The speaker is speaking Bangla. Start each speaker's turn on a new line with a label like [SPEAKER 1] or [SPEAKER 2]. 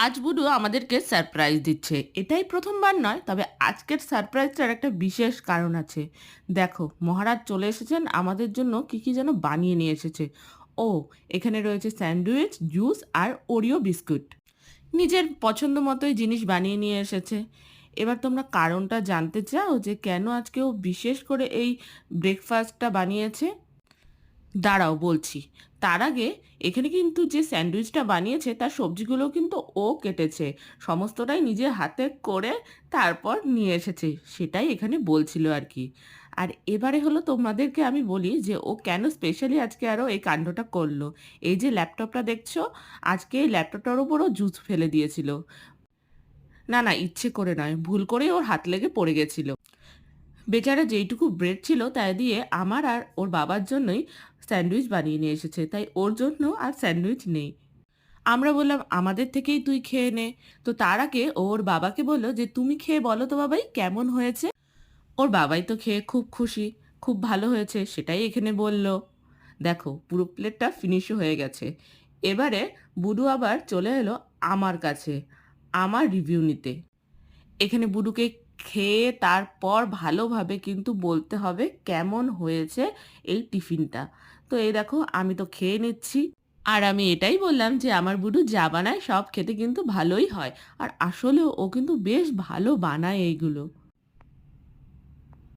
[SPEAKER 1] আজ বুডু আমাদেরকে সারপ্রাইজ দিচ্ছে। এটাই প্রথমবার নয়, তবে আজকের সারপ্রাইজটার একটা বিশেষ কারণ আছে। দেখো, মহারাজ চলে এসেছেন, আমাদের জন্য কি কি যেন বানিয়ে নিয়ে এসেছে। ও, এখানে রয়েছে স্যান্ডউইচ, জুস আর ওরিও বিস্কুট। নিজের পছন্দ মতোই জিনিস বানিয়ে নিয়ে এসেছে। এবার তোমরা কারণটা জানতে চাও যে কেন আজকে ও বিশেষ করে এই ব্রেকফাস্টটা বানিয়েছে? দাঁড়াও বলছি। তার আগে এখানে কিন্তু যে স্যান্ডউইচটা বানিয়েছে তার সবজিগুলোও কিন্তু ও কেটেছে। সমস্তটাই নিজের হাতে করে তারপর নিয়ে এসেছে। সেটাই এখানে বলছিল আর কি। আর এবারে হলো তোমাদেরকে আমি বলি যে ও কেন স্পেশালি আজকে আরও এই কাণ্ডটা করলো। এই যে ল্যাপটপটা দেখছো, আজকে এই ল্যাপটপটার উপরও জুস ফেলে দিয়েছিল। না, না, ইচ্ছে করে নয়, ভুল করেই ওর হাত লেগে পড়ে গেছিল। বেচারা যেইটুকু ব্রেড ছিল তাই দিয়ে আমার আর ওর বাবার জন্যই স্যান্ডউইচ বানিয়ে নিয়ে এসেছে, তাই ওর জন্য আর স্যান্ডউইচ নেই। আমরা বললাম আমাদের থেকেই তুই খেয়ে নে। তো তার আগে ওর বাবাকে বললো যে তুমি খেয়ে বলো তো বাবাই কেমন হয়েছে। ওর বাবাই তো খেয়ে খুব খুশি, খুব ভালো হয়েছে সেটাই এখানে বলল। দেখো, পুরো প্লেটটা ফিনিশও হয়ে গেছে। এবারে বুডু আবার চলে এলো আমার কাছে আমার রিভিউ নিতে। এখানে বুডুকে খেয়ে তারপর ভালোভাবে কিন্তু বলতে হবে কেমন হয়েছে এই টিফিনটা। তো এই দেখো, আমি তো খেয়ে নিচ্ছি। আর আমি এটাই বললাম যে আমার বুডু যা বানায় সব খেতে কিন্তু ভালোই হয়। আর আসলেও ও কিন্তু বেশ ভালো বানায় এইগুলো।